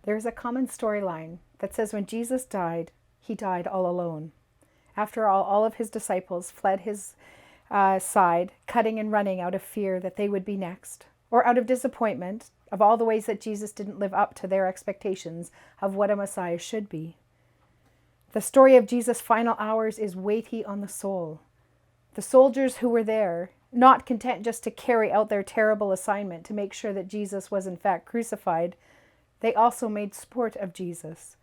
There's a common storyline that says when Jesus died, he died all alone. After all of his disciples fled his side, cutting and running out of fear that they would be next, or out of disappointment of all the ways that Jesus didn't live up to their expectations of what a Messiah should be. The story of Jesus' final hours is weighty on the soul. The soldiers who were there, not content just to carry out their terrible assignment to make sure that Jesus was in fact crucified, they also made sport of Jesus.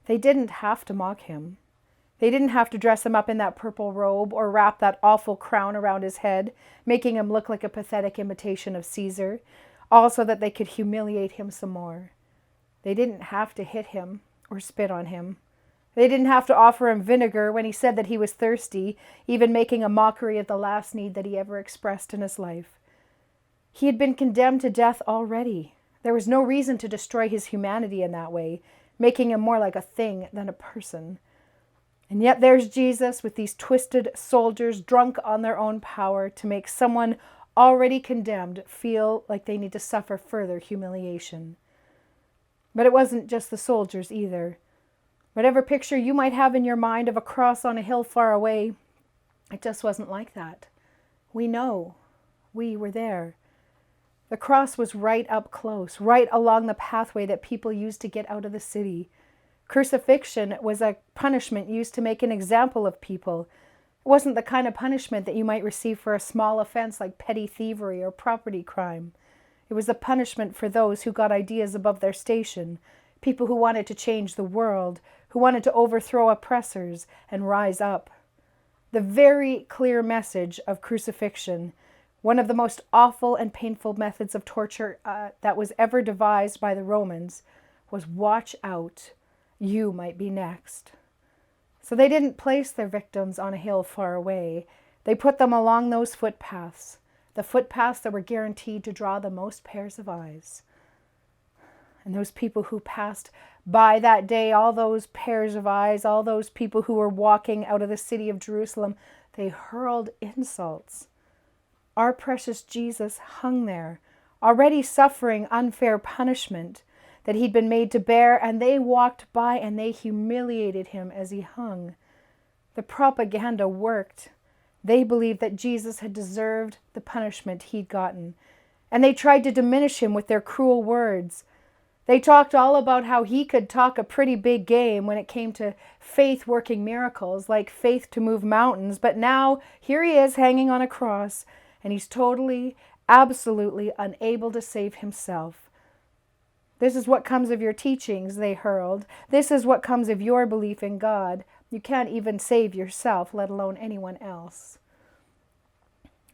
They didn't have to mock him. They didn't have to dress him up in that purple robe or wrap that awful crown around his head, making him look like a pathetic imitation of Caesar, all so that they could humiliate him some more. They didn't have to hit him or spit on him. They didn't have to offer him vinegar when he said that he was thirsty, even making a mockery of the last need that he ever expressed in his life. He had been condemned to death already. There was no reason to destroy his humanity in that way, making him more like a thing than a person. And yet there's Jesus with these twisted soldiers drunk on their own power to make someone already condemned feel like they need to suffer further humiliation. But it wasn't just the soldiers either. Whatever picture you might have in your mind of a cross on a hill far away, it just wasn't like that. We know. We were there. The cross was right up close, right along the pathway that people used to get out of the city. Crucifixion was a punishment used to make an example of people. It wasn't the kind of punishment that you might receive for a small offense like petty thievery or property crime. It was a punishment for those who got ideas above their station, people who wanted to change the world, who wanted to overthrow oppressors and rise up. The very clear message of crucifixion, one of the most awful and painful methods of torture that was ever devised by the Romans, was watch out, you might be next. So they didn't place their victims on a hill far away. They put them along those footpaths, the footpaths that were guaranteed to draw the most pairs of eyes. And those people who passed by that day, all those pairs of eyes, all those people who were walking out of the city of Jerusalem, they hurled insults. Our precious Jesus hung there, already suffering unfair punishment that he'd been made to bear, and they walked by and they humiliated him as he hung. The propaganda worked. They believed that Jesus had deserved the punishment he'd gotten, and they tried to diminish him with their cruel words. They talked all about how he could talk a pretty big game when it came to faith working miracles, like faith to move mountains, but now here he is hanging on a cross, and he's totally, absolutely unable to save himself. This is what comes of your teachings, they hurled. This is what comes of your belief in God. You can't even save yourself, let alone anyone else.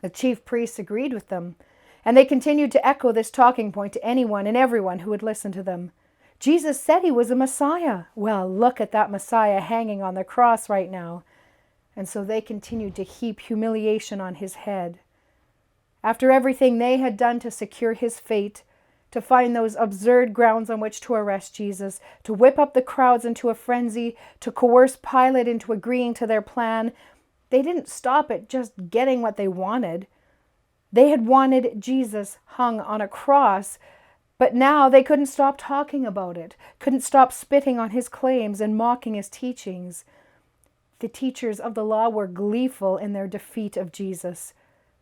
The chief priests agreed with them, and they continued to echo this talking point to anyone and everyone who would listen to them. Jesus said he was a Messiah. Well, look at that Messiah hanging on the cross right now. And so they continued to heap humiliation on his head. After everything they had done to secure his fate, to find those absurd grounds on which to arrest Jesus, to whip up the crowds into a frenzy, to coerce Pilate into agreeing to their plan, they didn't stop at just getting what they wanted. They had wanted Jesus hung on a cross, but now they couldn't stop talking about it, couldn't stop spitting on his claims and mocking his teachings. The teachers of the law were gleeful in their defeat of Jesus,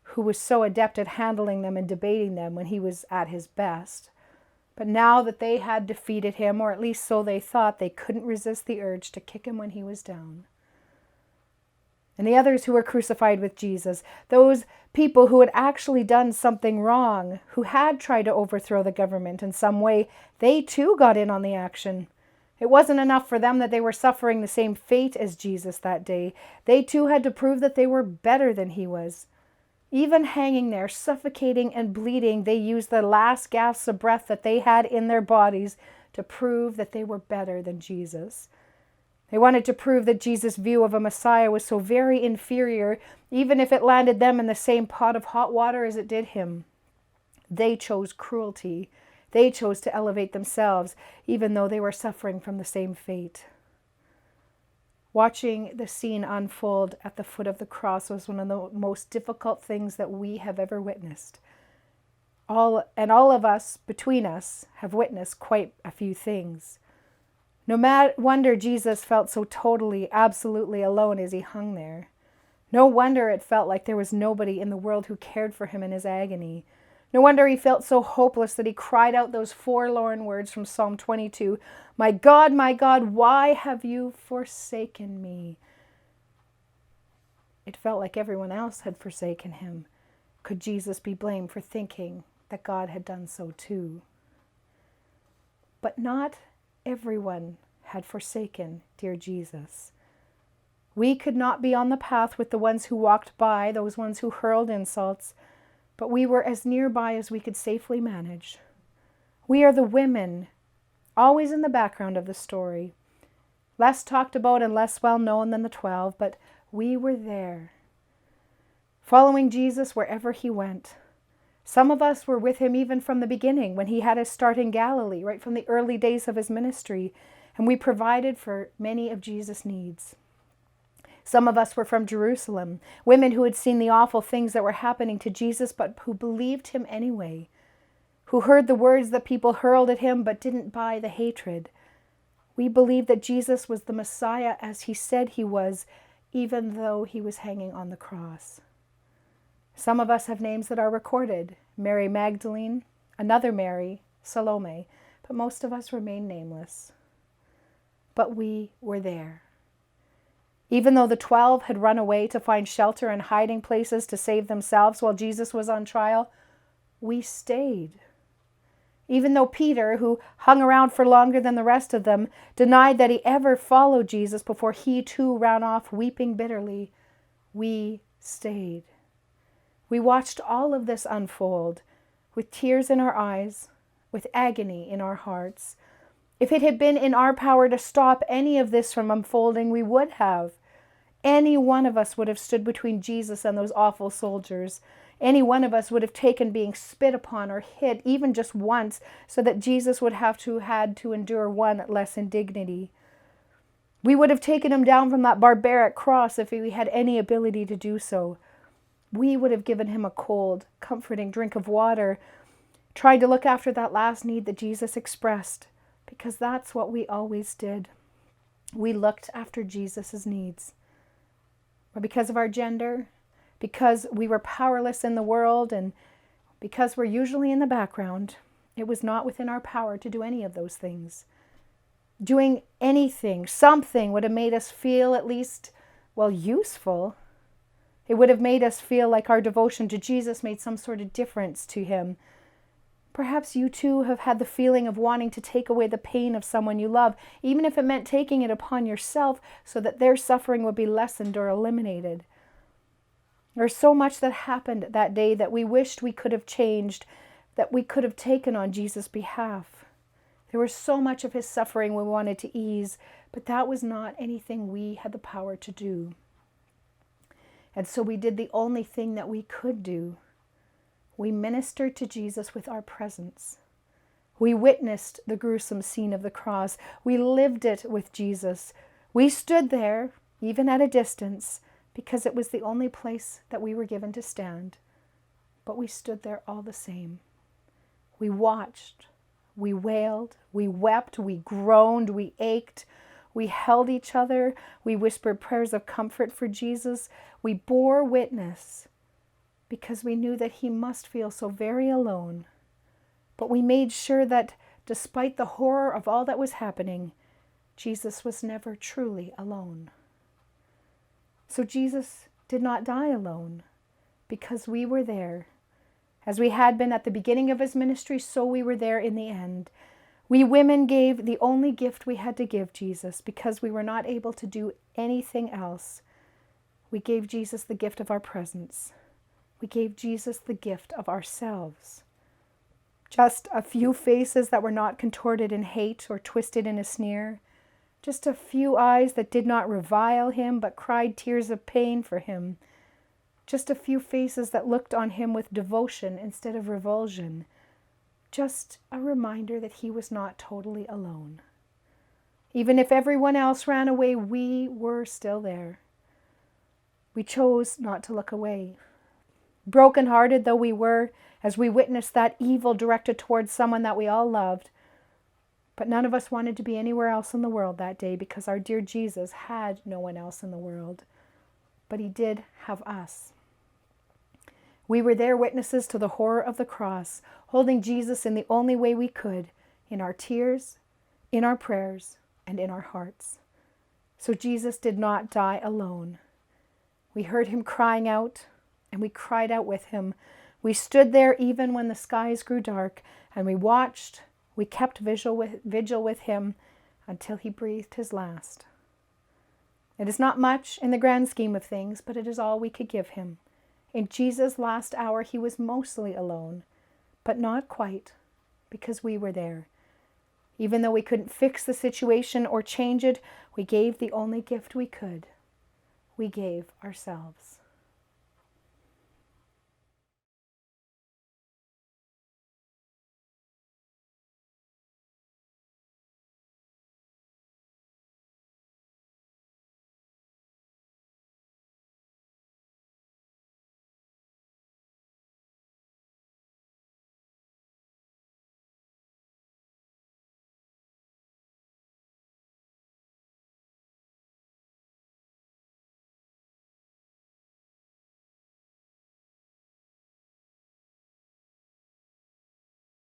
who was so adept at handling them and debating them when he was at his best. But now that they had defeated him, or at least so they thought, they couldn't resist the urge to kick him when he was down. And the others who were crucified with Jesus, those people who had actually done something wrong, who had tried to overthrow the government in some way, they too got in on the action. It wasn't enough for them that they were suffering the same fate as Jesus that day. They too had to prove that they were better than he was. Even hanging there, suffocating and bleeding, they used the last gasps of breath that they had in their bodies to prove that they were better than Jesus. They wanted to prove that Jesus' view of a Messiah was so very inferior, even if it landed them in the same pot of hot water as it did him. They chose cruelty. They chose to elevate themselves, even though they were suffering from the same fate. Watching the scene unfold at the foot of the cross was one of the most difficult things that we have ever witnessed. all of us between us have witnessed quite a few things. No wonder Jesus felt so totally, absolutely alone as he hung there. No wonder it felt like there was nobody in the world who cared for him in his agony. No wonder he felt so hopeless that he cried out those forlorn words from Psalm 22, my God, why have you forsaken me?" It felt like everyone else had forsaken him. Could Jesus be blamed for thinking that God had done so too? But not everyone had forsaken dear Jesus. We could not be on the path with the ones who walked by, those ones who hurled insults, but we were as nearby as we could safely manage. We are the women, always in the background of the story, less talked about and less well known than the 12, but we were there, following Jesus wherever he went. Some of us were with him even from the beginning, when he had his start in Galilee, right from the early days of his ministry, and we provided for many of Jesus' needs. Some of us were from Jerusalem, women who had seen the awful things that were happening to Jesus, but who believed him anyway, who heard the words that people hurled at him, but didn't buy the hatred. We believed that Jesus was the Messiah as he said he was, even though he was hanging on the cross. Some of us have names that are recorded: Mary Magdalene, another Mary, Salome, but most of us remain nameless. But we were there. Even though the 12 had run away to find shelter and hiding places to save themselves while Jesus was on trial, we stayed. Even though Peter, who hung around for longer than the rest of them, denied that he ever followed Jesus before he too ran off weeping bitterly, we stayed. We watched all of this unfold with tears in our eyes, with agony in our hearts. If it had been in our power to stop any of this from unfolding, we would have. Any one of us would have stood between Jesus and those awful soldiers. Any one of us would have taken being spit upon or hit even just once, so that Jesus would have had to endure one less indignity. We would have taken him down from that barbaric cross if we had any ability to do so. We would have given him a cold, comforting drink of water, tried to look after that last need that Jesus expressed, because that's what we always did. We looked after Jesus' needs. But because of our gender, because we were powerless in the world, and because we're usually in the background, it was not within our power to do any of those things. Doing anything, something would have made us feel at least, useful. It would have made us feel like our devotion to Jesus made some sort of difference to him. Perhaps you too have had the feeling of wanting to take away the pain of someone you love, even if it meant taking it upon yourself so that their suffering would be lessened or eliminated. There's so much that happened that day that we wished we could have changed, that we could have taken on Jesus' behalf. There was so much of his suffering we wanted to ease, but that was not anything we had the power to do. And so we did the only thing that we could do. We ministered to Jesus with our presence. We witnessed the gruesome scene of the cross. We lived it with Jesus. We stood there, even at a distance, because it was the only place that we were given to stand. But we stood there all the same. We watched, we wailed, we wept, we groaned, we ached, we held each other, we whispered prayers of comfort for Jesus. We bore witness because we knew that he must feel so very alone. But we made sure that despite the horror of all that was happening, Jesus was never truly alone. So Jesus did not die alone because we were there. As we had been at the beginning of his ministry, so we were there in the end. We women gave the only gift we had to give Jesus because we were not able to do anything else. We gave Jesus the gift of our presence. We gave Jesus the gift of ourselves. Just a few faces that were not contorted in hate or twisted in a sneer. Just a few eyes that did not revile him but cried tears of pain for him. Just a few faces that looked on him with devotion instead of revulsion. Just a reminder that he was not totally alone. Even if everyone else ran away, we were still there. We chose not to look away. Brokenhearted though we were as we witnessed that evil directed towards someone that we all loved. But none of us wanted to be anywhere else in the world that day because our dear Jesus had no one else in the world. But he did have us. We were there witnesses to the horror of the cross, holding Jesus in the only way we could, in our tears, in our prayers, and in our hearts. So Jesus did not die alone. We heard him crying out, and we cried out with him. We stood there even when the skies grew dark, and we watched. We kept vigil with him until he breathed his last. It is not much in the grand scheme of things, but it is all we could give him. In Jesus' last hour, he was mostly alone, but not quite, because we were there. Even though we couldn't fix the situation or change it, we gave the only gift we could. We gave ourselves.